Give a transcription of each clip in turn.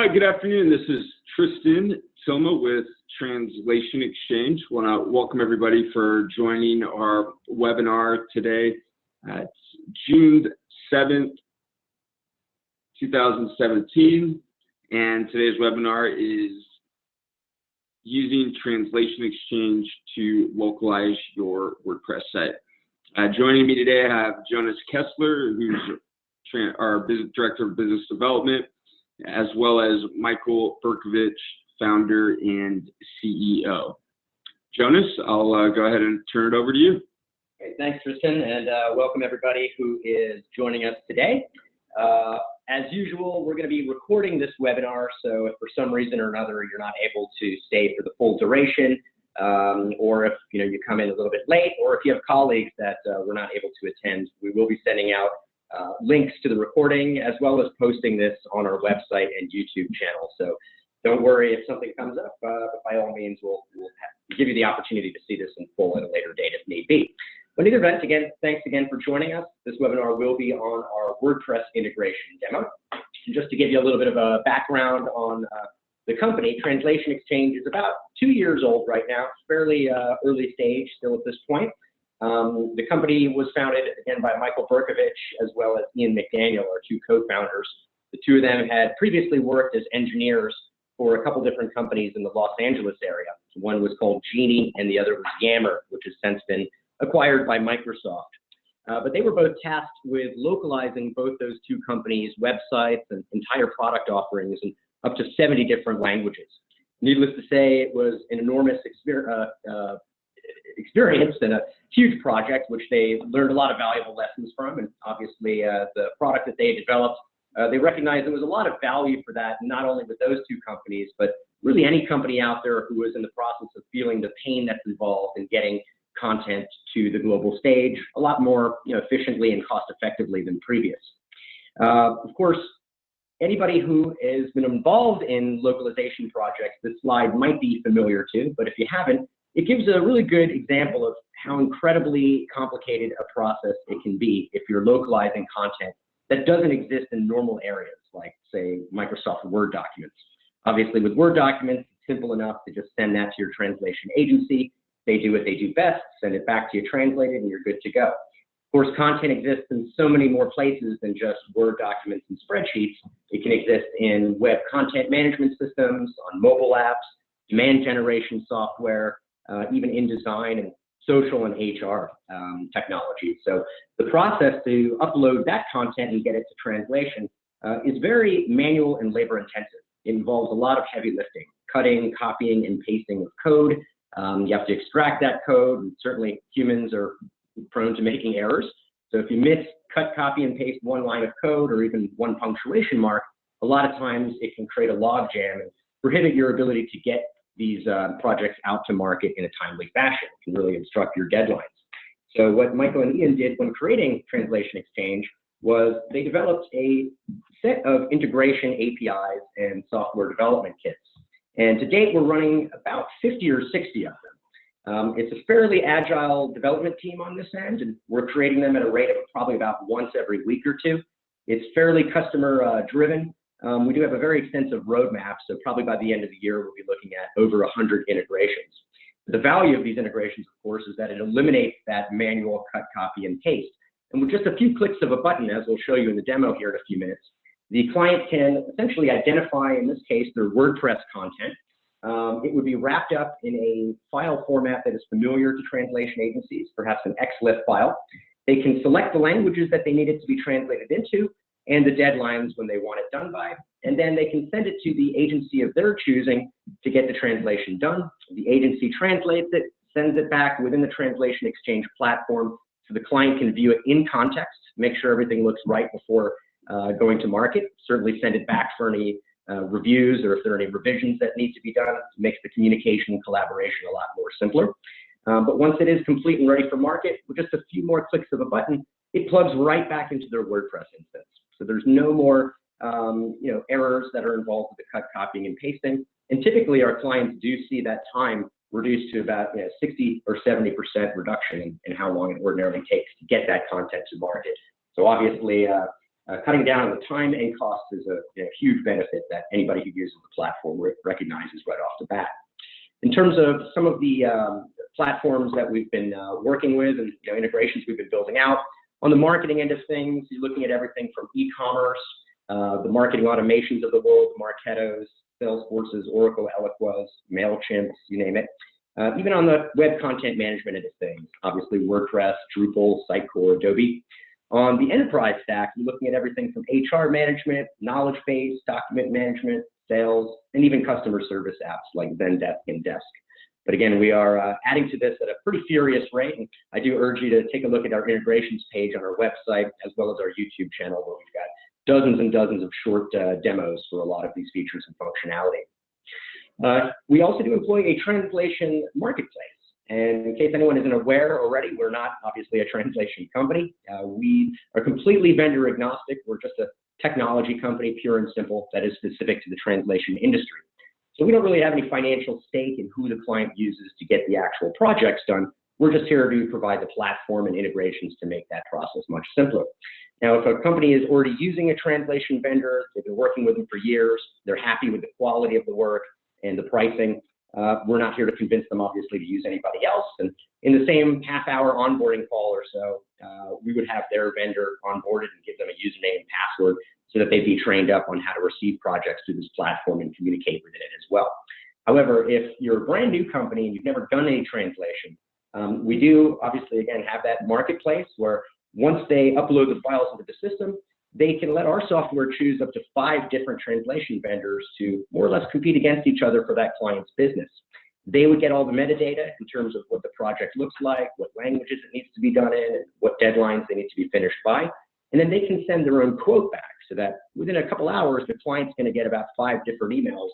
Hi, good afternoon. This is Tristan Tilma with Translation Exchange. I want to welcome everybody for joining our webinar today. It's June 7th, 2017, and today's webinar is using Translation Exchange to localize your WordPress site. Joining me today, I have Jonas Kessler, who's our Director of Business Development, as well as Michael Berkovich, founder and CEO. Jonas, I'll go ahead and turn it over to you. Okay, thanks, Tristan, and welcome everybody who is joining us today. As usual, we're going to be recording this webinar, so if for some reason or another you're not able to stay for the full duration, or if you come in a little bit late, or if you have colleagues that were not able to attend, we will be sending out links to the recording as well as posting this on our website and YouTube channel. So don't worry if something comes up, but by all means, we'll give you the opportunity to see this in full at a later date if need be. But in either event, again, thanks again for joining us. This webinar will be on our WordPress integration demo. And just to give you a little bit of a background on the company, Translation Exchange is about 2 years old right now, fairly early stage still at this point. The company was founded, again, by Michael Berkovich as well as Ian McDaniel, our two co-founders. The two of them had previously worked as engineers for a couple different companies in the Los Angeles area. One was called Genie and the other was Yammer, which has since been acquired by Microsoft. But they were both tasked with localizing both those two companies' websites and entire product offerings in up to 70 different languages. Needless to say, it was an enormous experience and a huge project, which they learned a lot of valuable lessons from. And obviously, the product that they developed, they recognized there was a lot of value for that, not only with those two companies, but really any company out there who was in the process of feeling the pain that's involved in getting content to the global stage a lot more efficiently and cost effectively than previous. Of course, anybody who has been involved in localization projects, this slide might be familiar to, but if you haven't, it gives a really good example of how incredibly complicated a process it can be if you're localizing content that doesn't exist in normal areas, like, say, Microsoft Word documents. Obviously, with Word documents, it's simple enough to just send that to your translation agency. They do what they do best, send it back to you translated, and you're good to go. Of course, content exists in so many more places than just Word documents and spreadsheets. It can exist in web content management systems, on mobile apps, demand generation software, even in design and social and HR technology. So the process to upload that content and get it to translation is very manual and labor intensive. It involves a lot of heavy lifting, cutting, copying, and pasting of code. You have to extract that code, and certainly humans are prone to making errors. So if you miss cut, copy, and paste one line of code or even one punctuation mark, a lot of times it can create a log jam and prohibit your ability to get these projects out to market in a timely fashion. It can really obstruct your deadlines. So what Michael and Ian did when creating Translation Exchange was they developed a set of integration APIs and software development kits. And to date, we're running about 50 or 60 of them. It's a fairly agile development team on this end, and we're creating them at a rate of probably about once every week or two. It's fairly customer driven. We do have a very extensive roadmap, so probably by the end of the year, we'll be looking at over 100 integrations. The value of these integrations, of course, is that it eliminates that manual cut, copy, and paste. And with just a few clicks of a button, as we'll show you in the demo here in a few minutes, the client can essentially identify, in this case, their WordPress content. It would be wrapped up in a file format that is familiar to translation agencies, perhaps an XLIF file. They can select the languages that they need it to be translated into and the deadlines when they want it done by, and then they can send it to the agency of their choosing to get the translation done. The agency translates it, sends it back within the Translation Exchange platform so the client can view it in context, make sure everything looks right before going to market, certainly send it back for any reviews or if there are any revisions that need to be done. It makes the communication and collaboration a lot more simpler. But once it is complete and ready for market, with just a few more clicks of a button, it plugs right back into their WordPress instance. So there's no more errors that are involved with the cut, copying, and pasting. And typically our clients do see that time reduced to about 60 or 70% reduction in how long it ordinarily takes to get that content to market. So obviously Cutting down on the time and cost is a huge benefit that anybody who uses the platform recognizes right off the bat. In terms of some of the platforms that we've been working with and integrations we've been building out, on the marketing end of things, you're looking at everything from e-commerce, the marketing automations of the world, Marketos, Salesforces, Oracle, Eloquas, MailChimp, you name it. Even on the web content management end of things, obviously WordPress, Drupal, Sitecore, Adobe. On the enterprise stack, you're looking at everything from HR management, knowledge base, document management, sales, and even customer service apps like Zendesk and Desk. But again, we are adding to this at a pretty furious rate, and I do urge you to take a look at our integrations page on our website, as well as our YouTube channel, where we've got dozens and dozens of short demos for a lot of these features and functionality. We also do employ a translation marketplace. And in case anyone isn't aware already, we're not obviously a translation company. We are completely vendor agnostic. We're just a technology company, pure and simple, that is specific to the translation industry. So we don't really have any financial stake in who the client uses to get the actual projects done. We're just here to provide the platform and integrations to make that process much simpler. Now, if a company is already using a translation vendor, they've been working with them for years, they're happy with the quality of the work and the pricing, we're not here to convince them, obviously, to use anybody else. And in the same half-hour onboarding call or so, we would have their vendor onboarded and give them a username and password so that they'd be trained up on how to receive projects through this platform and communicate within it as well. However, if you're a brand new company and you've never done any translation, we do obviously, again, have that marketplace where once they upload the files into the system, they can let our software choose up to 5 different translation vendors to more or less compete against each other for that client's business. They would get all the metadata in terms of what the project looks like, what languages it needs to be done in, and what deadlines they need to be finished by. And then they can send their own quote back so that within a couple hours, the client's going to get about 5 different emails,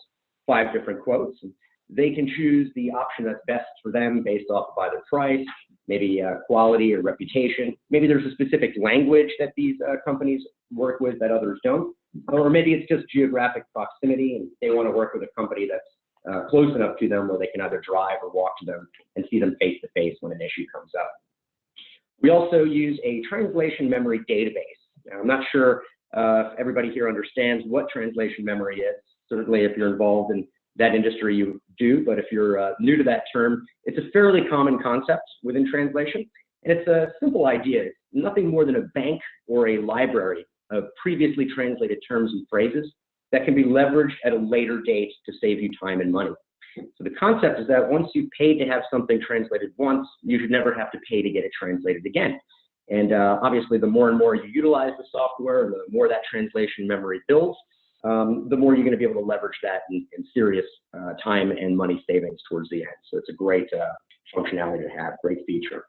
5 different quotes. And they can choose the option that's best for them based off of either price, maybe quality or reputation. Maybe there's a specific language that these companies work with that others don't. Or maybe it's just geographic proximity and they want to work with a company that's close enough to them where they can either drive or walk to them and see them face to face when an issue comes up. We also use a translation memory database. Now, I'm not sure if everybody here understands what translation memory is. Certainly if you're involved in that industry, you do, but if you're new to that term, it's a fairly common concept within translation, and it's a simple idea. It's nothing more than a bank or a library of previously translated terms and phrases that can be leveraged at a later date to save you time and money. So the concept is that once you've paid to have something translated once, you should never have to pay to get it translated again. And obviously, the more and more you utilize the software, the more that translation memory builds, the more you're going to be able to leverage that in serious time and money savings towards the end. So it's a great functionality to have, great feature.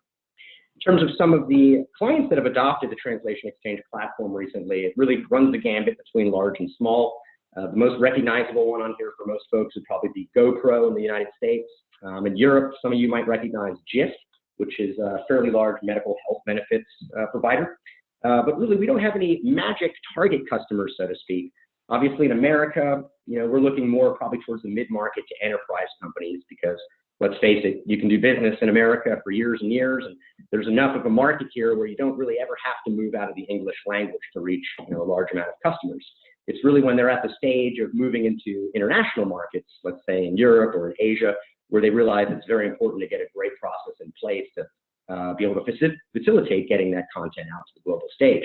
In terms of some of the clients that have adopted the Translation Exchange platform recently, it really runs the gambit between large and small. The most recognizable one on here for most folks would probably be GoPro in the United States. In Europe, some of you might recognize GIF, which is a fairly large medical health benefits provider. But really, we don't have any magic target customers, so to speak. Obviously, in America, we're looking more probably towards the mid-market to enterprise companies because, let's face it, you can do business in America for years and years, and there's enough of a market here where you don't really ever have to move out of the English language to reach a large amount of customers. It's really when they're at the stage of moving into international markets, let's say in Europe or in Asia, where they realize it's very important to get a great process in place to be able to facilitate getting that content out to the global stage.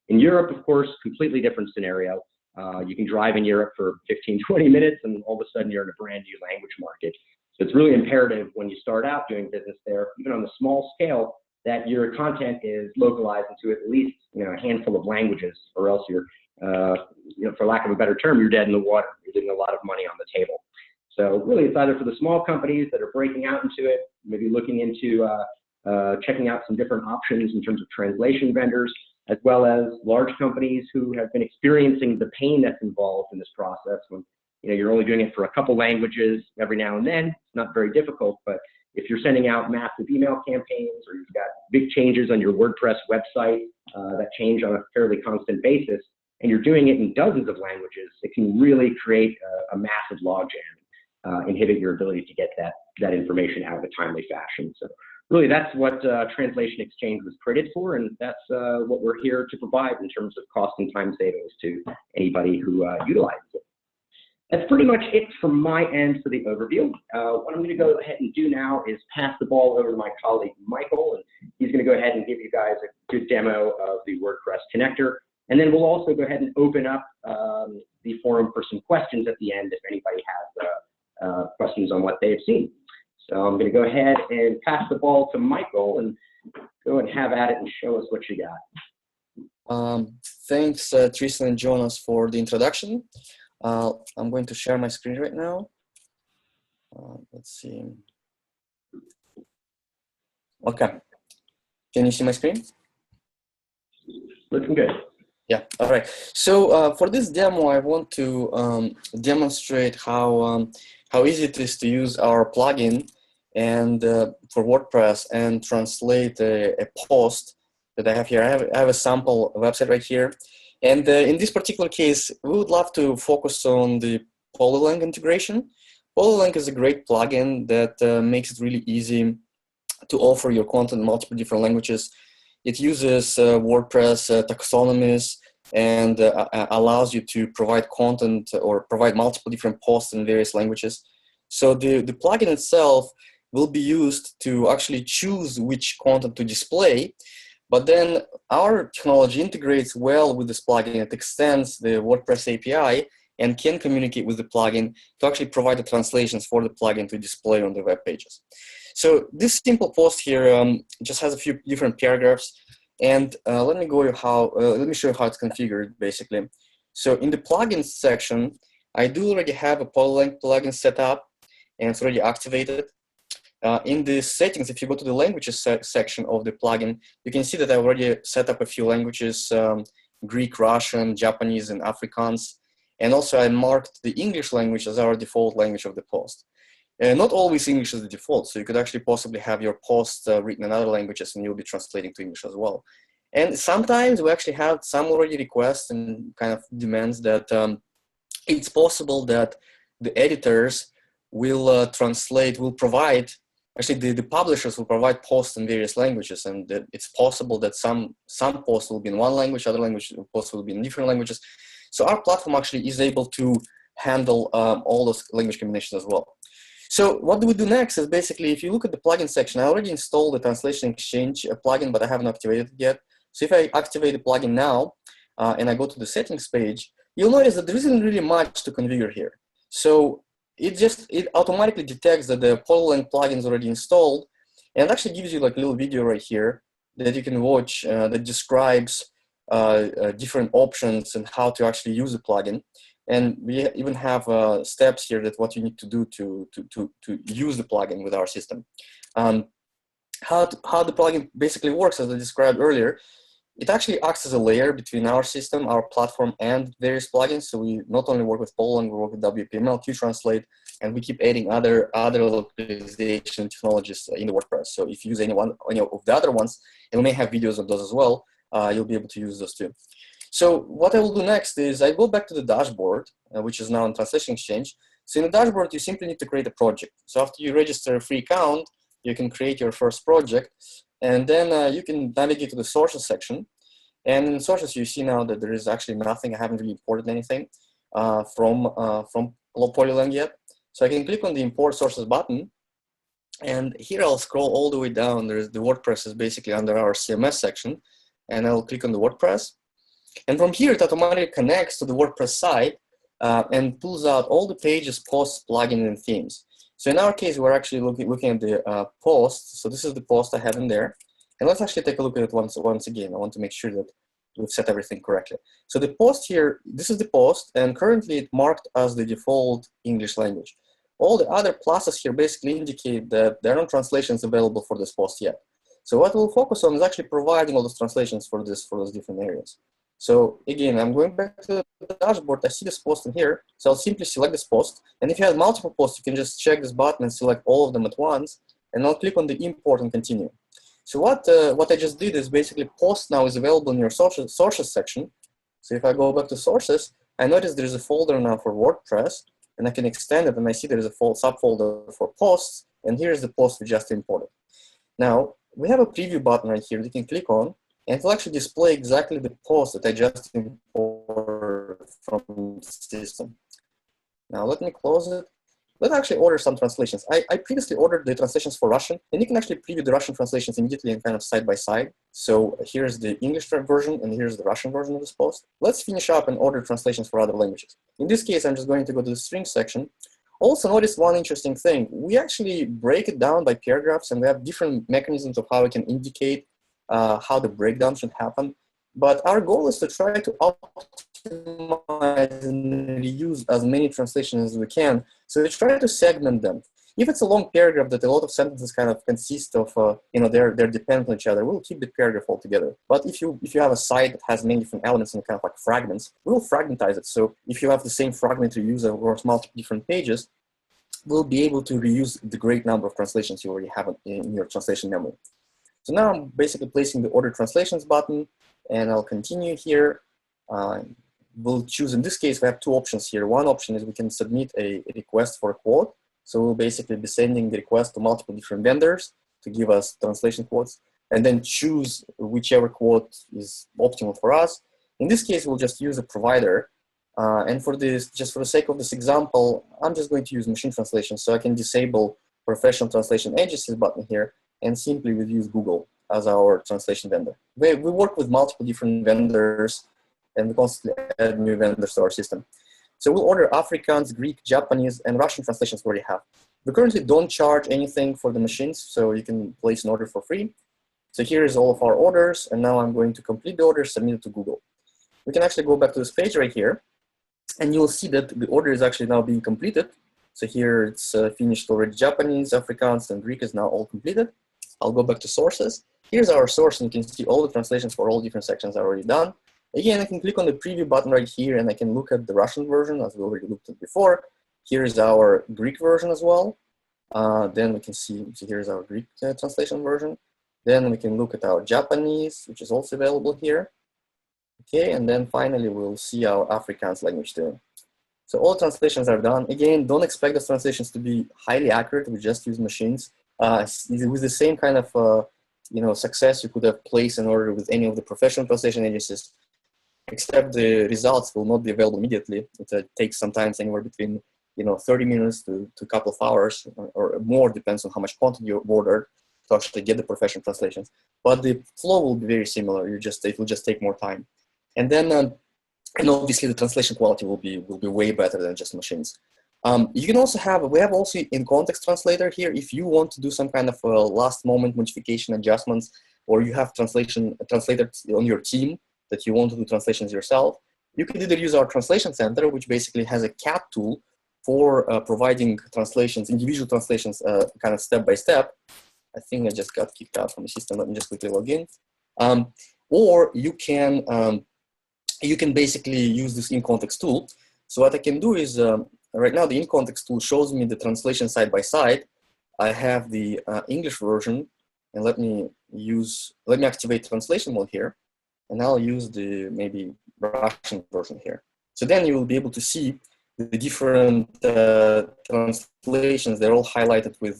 In Europe, of course, completely different scenario. You can drive in Europe for 15, 20 minutes, and all of a sudden you're in a brand new language market. So it's really imperative when you start out doing business there, even on the small scale, that your content is localized into at least a handful of languages, or else you're, for lack of a better term, you're dead in the water. You're leaving a lot of money on the table. So really, it's either for the small companies that are breaking out into it, maybe looking into checking out some different options in terms of translation vendors, as well as large companies who have been experiencing the pain that's involved in this process when you're only doing it for a couple languages every now and then. It's not very difficult, but if you're sending out massive email campaigns or you've got big changes on your WordPress website that change on a fairly constant basis, and you're doing it in dozens of languages, it can really create a massive logjam, inhibit your ability to get that information out in a timely fashion. So Really, that's what Translation Exchange was created for, and that's what we're here to provide in terms of cost and time savings to anybody who utilizes it. That's pretty much it from my end for the overview. What I'm going to go ahead and do now is pass the ball over to my colleague, Michael, and he's going to go ahead and give you guys a good demo of the WordPress connector. And then we'll also go ahead and open up the forum for some questions at the end if anybody has questions on what they've seen. So I'm going to go ahead and pass the ball to Michael and go and have at it and show us what you got. Thanks, Tristan and Jonas, for the introduction. I'm going to share my screen right now. Let's see. Okay. Can you see my screen? Looking good. Yeah, all right. So for this demo, I want to demonstrate how easy it is to use our plugin and for WordPress and translate a post that I have here. I have a sample website right here. And in this particular case, we would love to focus on the Polylang integration. Polylang is a great plugin that makes it really easy to offer your content in multiple different languages. It uses WordPress taxonomies and allows you to provide content or provide multiple different posts in various languages. So the plugin itself will be used to actually choose which content to display. But then our technology integrates well with this plugin. It extends the WordPress API and can communicate with the plugin to actually provide the translations for the plugin to display on the web pages. So this simple post here just has a few different paragraphs. And let me show you how it's configured basically. So in the plugins section, I do already have a Polylang plugin set up and it's already activated. In the settings, if you go to the languages section of the plugin, you can see that I already set up a few languages, Greek, Russian, Japanese, and Afrikaans. And also I marked the English language as our default language of the post. Not always English is the default, so you could actually possibly have your post written in other languages and you'll be translating to English as well. And sometimes we actually have some already requests and kind of demands that it's possible that the editors will provide, actually the publishers will provide posts in various languages, and that it's possible that some posts will be in one language, other posts will be in different languages. So our platform actually is able to handle all those language combinations as well. So what do we do next is basically, if you look at the plugin section, I already installed the Translation Exchange plugin, but I haven't activated it yet. So if I activate the plugin now and I go to the settings page, you'll notice that there isn't really much to configure here. So it automatically detects that the Polylang plugin is already installed, and it actually gives you like a little video right here that you can watch that describes different options and how to actually use the plugin. And we even have steps here that what you need to do to use the plugin with our system. How the plugin basically works, as I described earlier, it actually acts as a layer between our system, our platform, and various plugins. So we not only work with Polylang, we work with WPML, QTranslate, and we keep adding other localization technologies in the WordPress. So if you use any of the other ones, and we may have videos of those as well, you'll be able to use those too. So what I will do next is I go back to the dashboard, which is now in Translation Exchange. So in the dashboard, you simply need to create a project. So after you register a free account, you can create your first project, and then you can navigate to the sources section. And in sources, you see now that there is actually nothing. I haven't really imported anything from Polylang yet. So I can click on the import sources button, and here I'll scroll all the way down. There's the WordPress is basically under our CMS section, and I'll click on the WordPress. And from here, it automatically connects to the WordPress site and pulls out all the pages, posts, plugins, and themes. So in our case, we're actually looking at the posts. So this is the post I have in there. And let's actually take a look at it once again. I want to make sure that we've set everything correctly. So the post here, this is the post, and currently it's marked as the default English language. All the other pluses here basically indicate that there are no translations available for this post yet. So what we'll focus on is actually providing all those translations for those different areas. So again, I'm going back to the dashboard. I see this post in here. So I'll simply select this post. And if you have multiple posts, you can just check this button and select all of them at once. And I'll click on the import and continue. So what I just did is basically post now is available in your sources section. So if I go back to sources, I notice there's a folder now for WordPress, and I can extend it, and I see there's a subfolder for posts. And here's the post we just imported. Now, we have a preview button right here that you can click on, and it will actually display exactly the post that I just imported from the system. Now, let me close it. Let's actually order some translations. I previously ordered the translations for Russian, and you can actually preview the Russian translations immediately and kind of side by side. So here's the English version, and here's the Russian version of this post. Let's finish up and order translations for other languages. In this case, I'm just going to go to the string section. Also notice one interesting thing. We actually break it down by paragraphs, and we have different mechanisms of how we can indicate how the breakdown should happen. But our goal is to try to optimize and reuse as many translations as we can. So we try to segment them. If it's a long paragraph that a lot of sentences kind of consist of, they're dependent on each other, we'll keep the paragraph all together. But if you have a site that has many different elements and kind of like fragments, we'll fragmentize it. So if you have the same fragment to use across multiple different pages, we'll be able to reuse the great number of translations you already have in your translation memory. So now I'm basically placing the order translations button, and I'll continue here. We'll choose, in this case, we have two options here. One option is we can submit a request for a quote. So we'll basically be sending the request to multiple different vendors to give us translation quotes, and then choose whichever quote is optimal for us. In this case, we'll just use a provider. And for this, just for the sake of this example, I'm just going to use machine translation. So I can disable professional translation agencies button here, and simply we'll use Google as our translation vendor. We work with multiple different vendors, and we constantly add new vendors to our system. So we'll order Afrikaans, Greek, Japanese, and Russian translations we already have. We currently don't charge anything for the machines, so you can place an order for free. So here is all of our orders, and now I'm going to complete the order, submit it to Google. We can actually go back to this page right here, and you'll see that the order is actually now being completed. So here it's finished already. Japanese, Afrikaans, and Greek is now all completed. I'll go back to sources. Here's our source, and you can see all the translations for all different sections are already done. Again, I can click on the preview button right here, and I can look at the Russian version, as we already looked at before. Here is our Greek version as well. Then we can see here's our Greek translation version. Then we can look at our Japanese, which is also available here. Okay, and then finally, we'll see our Afrikaans language too. So all translations are done. Again, don't expect the translations to be highly accurate. We just use machines. With the same kind of success you could have placed an order with any of the professional translation agencies, except the results will not be available immediately. It takes sometimes anywhere between 30 minutes to a couple of hours or more, depends on how much content you ordered to actually get the professional translations. But the flow will be very similar. It will just take more time. And then, and obviously the translation quality will be way better than just machines. You can also we have also in context translator here. If you want to do some kind of last moment modification adjustments, or you have translator on your team that you want to do translations yourself, you can either use our translation center, which basically has a CAT tool for providing translations, individual translations, kind of step by step. I think I just got kicked out from the system. Let me just quickly log in. Or you can basically use this in-context tool. So what I can do is, right now the in-context tool shows me the translation side by side. I have the English version, and let me activate translation mode here, and I'll use the maybe Russian version here. So then you will be able to see the different translations. They're all highlighted with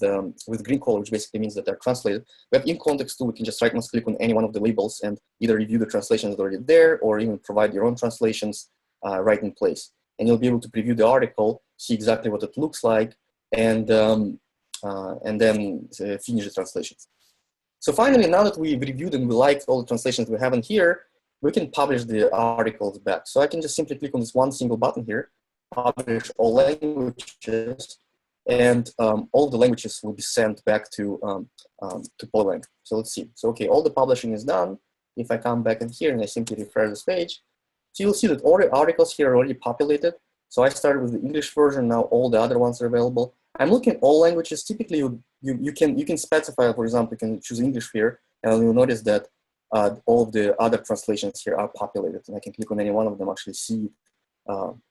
green color, which basically means that they're translated. We have in-context tool. We can just right-mouse click on any one of the labels and either review the translations already there, or even provide your own translations right in place. And you'll be able to preview the article, see exactly what it looks like, and then finish the translations. So finally, now that we've reviewed and we liked all the translations we have in here, we can publish the articles back. So I can just simply click on this one single button here, publish all languages, and all the languages will be sent back to Polylang. So let's see. So okay, all the publishing is done. If I come back in here and I simply refresh this page, so you'll see that all the articles here are already populated. So I started with the English version. Now all the other ones are available. I'm looking at all languages. Typically, you can specify, for example, you can choose English here, and you'll notice that all of the other translations here are populated, and I can click on any one of them, actually see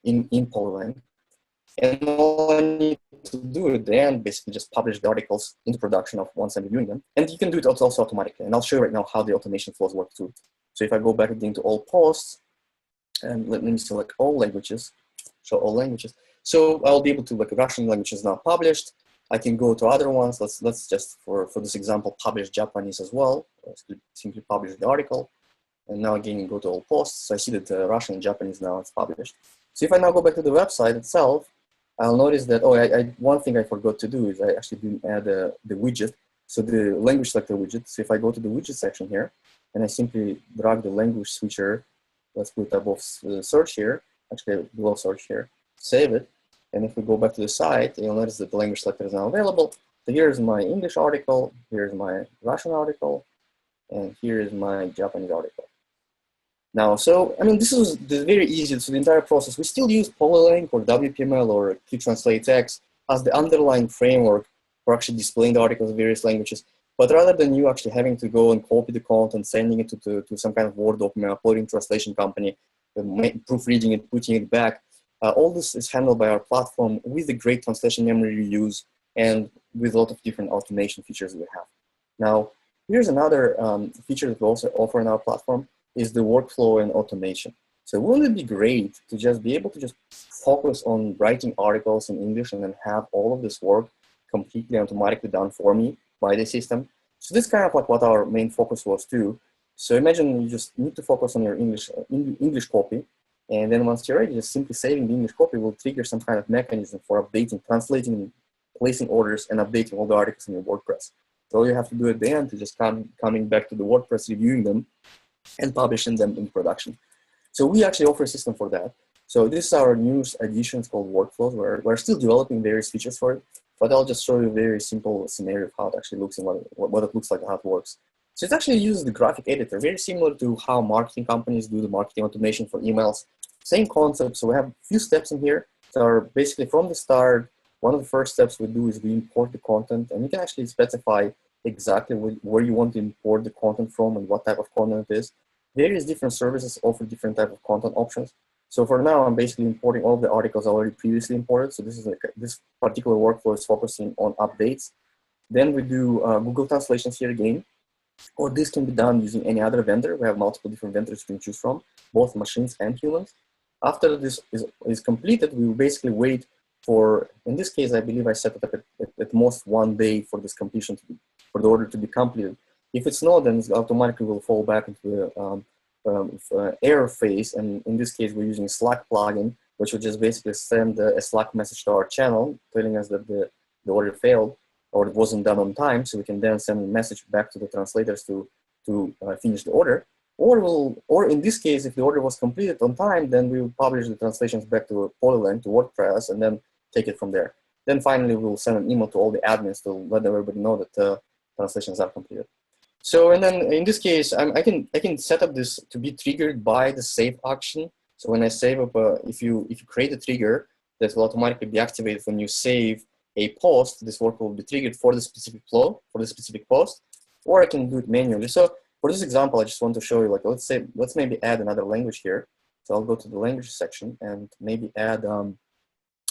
in Polylang. And all I need to do at the end, basically just publish the articles into production once I'm reviewing them. And you can do it also automatically. And I'll show you right now how the automation flows work too. So if I go back again to all posts, and let me select all languages, show all languages. So I'll be able to, like, Russian language is now published. I can go to other ones. Let's just, for this example, publish Japanese as well. Simply publish the article. And now again, go to all posts. So I see that Russian and Japanese now it's published. So if I now go back to the website itself, I'll notice that, one thing I forgot to do is I actually didn't add the widget. So the language selector widget. So if I go to the widget section here, and I simply drag the language switcher, let's put it above search here, actually below search here, save it. And if we go back to the site, you'll notice that the language selector is now available. So here's my English article, here's my Russian article, and here is my Japanese article. Now, so, I mean, this is very easy. So the entire process, we still use Polylang or WPML or QTranslateX as the underlying framework for actually displaying the articles in various languages. But rather than you actually having to go and copy the content, sending it to some kind of Word document, uploading translation company, proofreading it, putting it back, all this is handled by our platform with the great translation memory reuse and with a lot of different automation features we have. Now, here's another feature that we also offer in our platform is the workflow and automation. So wouldn't it be great to just be able to just focus on writing articles in English and then have all of this work completely automatically done for me by the system? So this is kind of like what our main focus was too. So imagine you just need to focus on your English copy, and then once you're ready, just simply saving the English copy will trigger some kind of mechanism for updating, translating, placing orders, and updating all the articles in your WordPress. So all you have to do at the end is just coming back to the WordPress, reviewing them, and publishing them in production. So we actually offer a system for that. So this is our newest addition. It's called Workflows. We're still developing various features for it, but I'll just show you a very simple scenario of how it actually looks and what it looks like and how it works. So it actually uses the graphic editor, very similar to how marketing companies do the marketing automation for emails. Same concept. So we have a few steps in here that are basically from the start. One of the first steps we do is we import the content, and you can actually specify exactly where you want to import the content from and what type of content it is. Various different services offer different type of content options. So for now, I'm basically importing all of the articles already previously imported. So this particular workflow is focusing on updates. Then we do Google translations here again, or this can be done using any other vendor. We have multiple different vendors you can choose from, both machines and humans. After this is completed, we will basically wait for, in this case, I believe I set it up at most 1 day for this completion for the order to be completed. If it's not, then it automatically will fall back into the error phase. And in this case, we're using Slack plugin, which will just basically send a Slack message to our channel telling us that the order failed or it wasn't done on time. So we can then send a message back to the translators to finish the order. Or in this case, if the order was completed on time, then we will publish the translations back to Polylang, to WordPress, and then take it from there. Then finally, we'll send an email to all the admins to let everybody know that translations are completed. So, and then in this case, I can set up this to be triggered by the save action. So when I save up, if you create a trigger that will automatically be activated when you save a post, this work will be triggered for the specific flow, for the specific post, or I can do it manually. So for this example, I just want to show you, like, let's maybe add another language here. So I'll go to the language section and maybe add,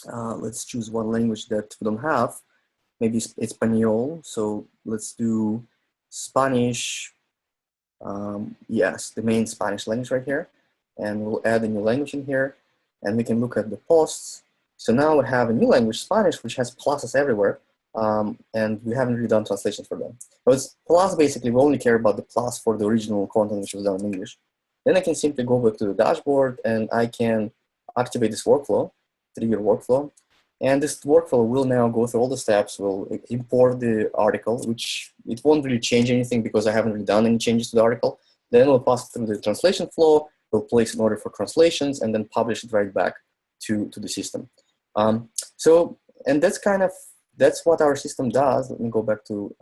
let's choose one language that we don't have. Maybe Espanol. So let's do Spanish. Yes, the main Spanish language right here. And we'll add a new language in here. And we can look at the posts. So now we have a new language, Spanish, which has pluses everywhere. And we haven't really done translations for them. But plus, basically, we only care about the plus for the original content which was done in English. Then I can simply go back to the dashboard and I can activate this workflow, trigger workflow. And this workflow will now go through all the steps. We'll import the article, which it won't really change anything because I haven't really done any changes to the article. Then we'll pass it through the translation flow. We'll place an order for translations and then publish it right back to the system. And that's what our system does. Let me go back to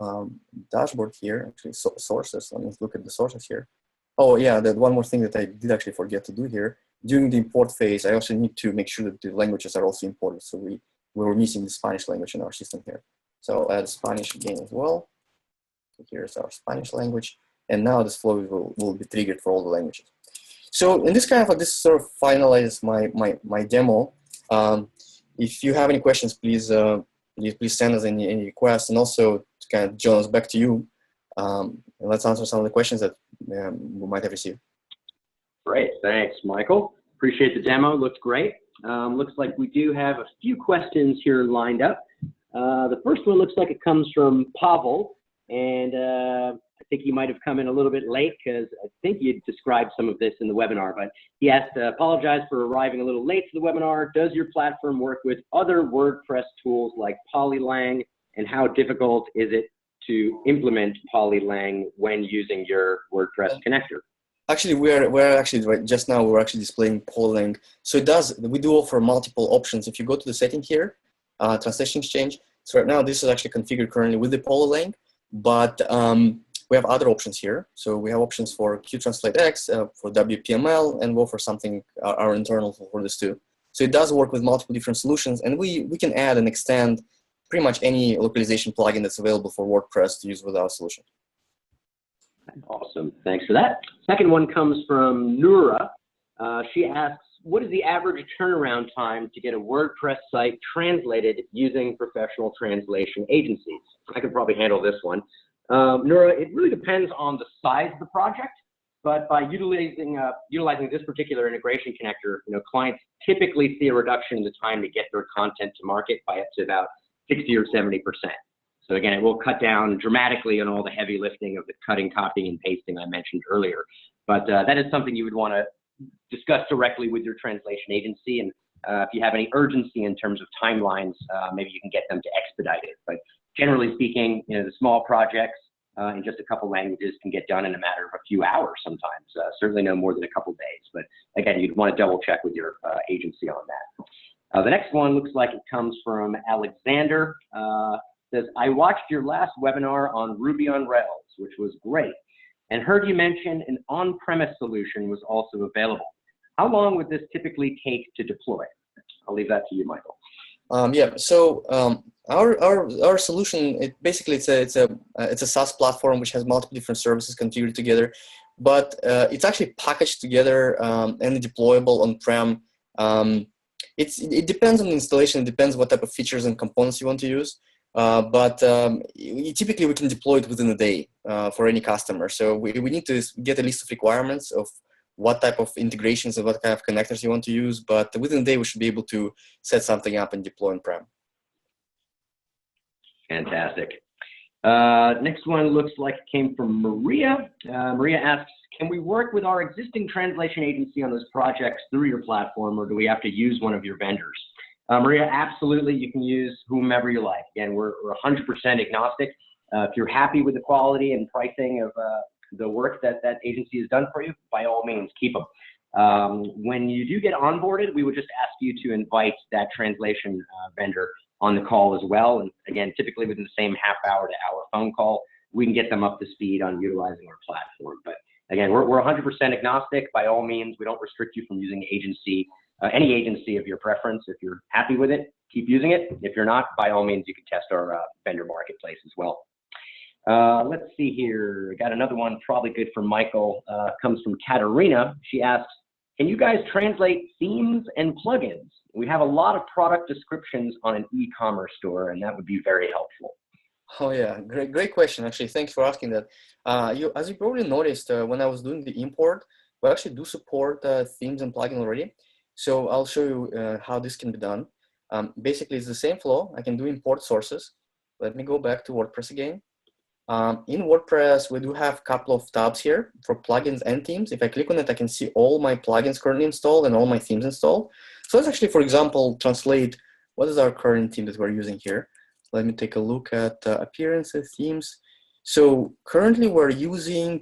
dashboard here, actually sources. Let me look at the sources here. Oh yeah, that one more thing that I did actually forget to do here. During the import phase, I also need to make sure that the languages are also imported. So we were missing the Spanish language in our system here. So I'll add Spanish again as well. So here's our Spanish language. And now this flow will be triggered for all the languages. So in this kind of like, this sort of finalizes my demo. If you have any questions, please send us any requests, and also to kind of join us back to you. And let's answer some of the questions that we might have received. Great, thanks, Michael. Appreciate the demo. Looks great. Looks like we do have a few questions here lined up. The first one looks like it comes from Pavel, and I think he might have come in a little bit late because I think you described some of this in the webinar, but he asked, apologize for arriving a little late to the webinar. Does your platform work with other WordPress tools like Polylang, and how difficult is it to implement Polylang when using your WordPress connector? Actually, we're actually right just now we're actually displaying Polylang. So we do offer multiple options. If you go to the setting here, translation exchange. So right now this is actually configured currently with the Polylang, but we have other options here. So we have options for QTranslateX, for WPML, and we'll offer something our internal for this too. So it does work with multiple different solutions, and we can add and extend pretty much any localization plugin that's available for WordPress to use with our solution. Awesome, thanks for that. Second one comes from Nura. She asks, what is the average turnaround time to get a WordPress site translated using professional translation agencies? I could probably handle this one. Nura, it really depends on the size of the project, but by utilizing this particular integration connector, clients typically see a reduction in the time to get their content to market by up to about 60 or 70%. So again, it will cut down dramatically on all the heavy lifting of the cutting, copying, and pasting I mentioned earlier. But that is something you would want to discuss directly with your translation agency. And if you have any urgency in terms of timelines, maybe you can get them to expedite it. But generally speaking, the small projects in just a couple languages can get done in a matter of a few hours sometimes, certainly no more than a couple days. But again, you'd want to double check with your agency on that. The next one looks like it comes from Alexander. Says, I watched your last webinar on Ruby on Rails, which was great, and heard you mention an on-premise solution was also available. How long would this typically take to deploy? I'll leave that to you, Michael. Yeah. So our solution, it's a SaaS platform which has multiple different services configured together, but it's actually packaged together and deployable on-prem. It depends on the installation. It depends what type of features and components you want to use. But typically we can deploy it within a day for any customer. So we need to get a list of requirements of what type of integrations and what kind of connectors you want to use. But within a day, we should be able to set something up and deploy on-prem. Fantastic. Next one looks like it came from Maria. Maria asks, can we work with our existing translation agency on those projects through your platform, or do we have to use one of your vendors? Maria, absolutely, you can use whomever you like. Again, we're 100% agnostic. If you're happy with the quality and pricing of the work that agency has done for you, by all means, keep them. When you do get onboarded, we would just ask you to invite that translation vendor on the call as well. And again, typically within the same half-hour to hour phone call, we can get them up to speed on utilizing our platform. But again, we're 100% agnostic. By all means, we don't restrict you from using any agency of your preference. If you're happy with it, keep using it. If you're not, by all means, you can test our vendor marketplace as well. Let's see here. Got another one, probably good for Michael. Comes from Katerina. She asks, can you guys translate themes and plugins? We have a lot of product descriptions on an e-commerce store, and that would be very helpful. Oh yeah, great question. Actually, thanks for asking that. As you probably noticed, when I was doing the import, we actually do support themes and plugins already. So I'll show you how this can be done. Basically, it's the same flow. I can do import sources. Let me go back to WordPress again. In WordPress, we do have a couple of tabs here for plugins and themes. If I click on it, I can see all my plugins currently installed and all my themes installed. So let's actually, for example, translate what is our current theme that we're using here. Let me take a look at appearances, themes. So currently we're using,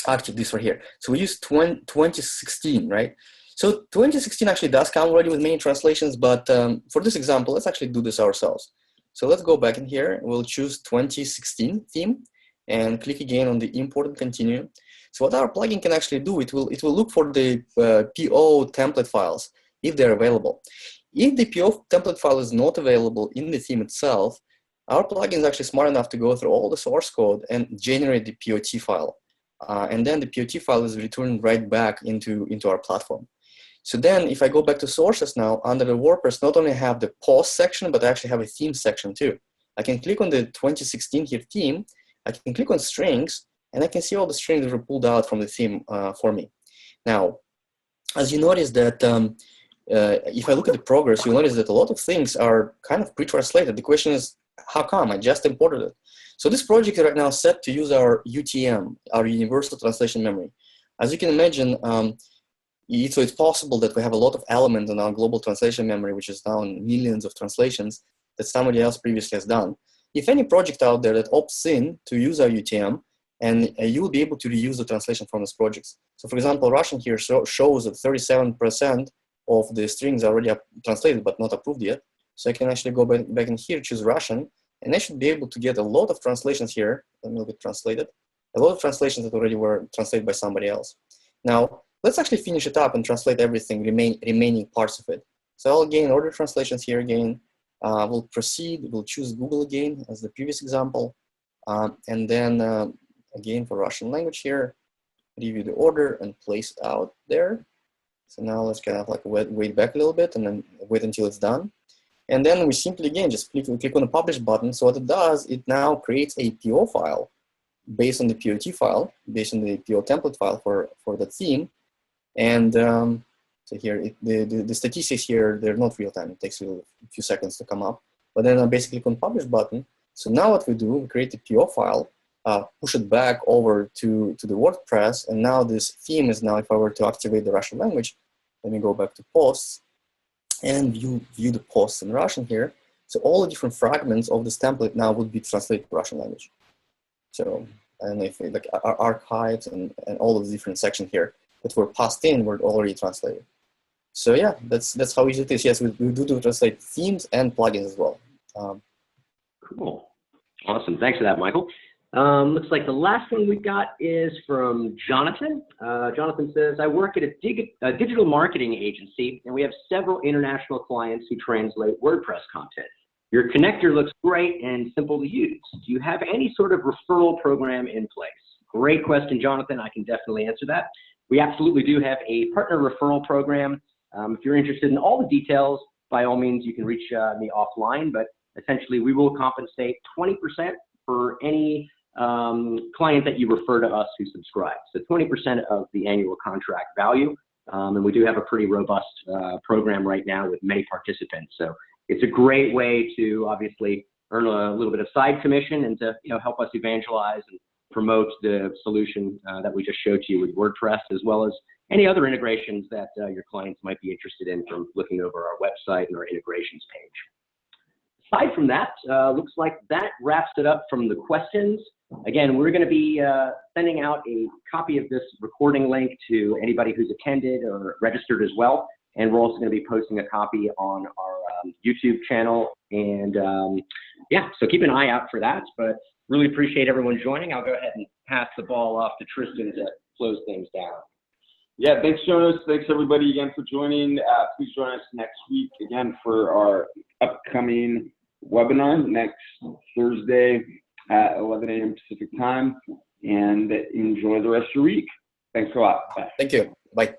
actually this right here. So we use 2016, right? So 2016 actually does come already with many translations, but for this example, let's actually do this ourselves. So let's go back in here. We'll choose 2016 theme and click again on the import and continue. So what our plugin can actually do, it will look for the PO template files if they're available. If the PO template file is not available in the theme itself, our plugin is actually smart enough to go through all the source code and generate the POT file. And then the POT file is returned right back into our platform. So then if I go back to sources now, under the WordPress, not only have the post section, but I actually have a theme section too. I can click on the 2016 here theme, I can click on strings, and I can see all the strings that were pulled out from the theme for me. Now, as you notice that if I look at the progress, you'll notice that a lot of things are kind of pre-translated. The question is, how come? I just imported it. So this project is right now set to use our UTM, our Universal Translation Memory. As you can imagine, so it's possible that we have a lot of elements in our global translation memory, which is now in millions of translations that somebody else previously has done. If any project out there that opts in to use our UTM, and you will be able to reuse the translation from those projects. So for example, Russian here shows that 37% of the strings are already translated but not approved yet. So I can actually go back in here, choose Russian, and I should be able to get a lot of translations here. Let me get translated. A lot of translations that already were translated by somebody else. Now, let's actually finish it up and translate everything, remaining parts of it. So I'll again order translations here again. We'll proceed, we'll choose Google again as the previous example. And then again for Russian language here, review the order and place it out there. So now let's kind of like wait back a little bit and then wait until it's done. And then we simply again just click on the publish button. So what it does, it now creates a PO file based on the POT file, based on the PO template file for the theme. And so here, the statistics here, they're not real time. It takes a few seconds to come up. But then I basically click on publish button. So now what we do, we create the PO file, push it back over to the WordPress. And now this theme is now, if I were to activate the Russian language, let me go back to posts and view the posts in Russian here. So all the different fragments of this template now would be translated to Russian language. So, and if like our archives and all of the different sections here that were passed in were already translated. So yeah, that's how easy it is. Yes, we do translate themes and plugins as well. Cool. Awesome. Thanks for that, Michael. Looks like the last one we got is from Jonathan. Jonathan says, I work at a digital marketing agency, and we have several international clients who translate WordPress content. Your connector looks great and simple to use. Do you have any sort of referral program in place? Great question, Jonathan. I can definitely answer that. We absolutely do have a partner referral program. If you're interested in all the details, by all means, you can reach me offline, but essentially we will compensate 20% for any client that you refer to us who subscribes. So 20% of the annual contract value. And we do have a pretty robust program right now with many participants. So it's a great way to obviously earn a little bit of side commission and to help us evangelize and promote the solution that we just showed to you with WordPress, as well as any other integrations that your clients might be interested in from looking over our website and our integrations page. Aside from that, looks like that wraps it up from the questions. Again, we're going to be sending out a copy of this recording link to anybody who's attended or registered as well. And we're also going to be posting a copy on our YouTube channel. And yeah, so keep an eye out for that. But really appreciate everyone joining. I'll go ahead and pass the ball off to Tristan to close things down. Yeah, thanks, Jonas. Thanks, everybody, again, for joining. Please join us next week, again, for our upcoming webinar next Thursday at 11 a.m. Pacific time. And enjoy the rest of your week. Thanks a lot. Bye. Thank you. Bye.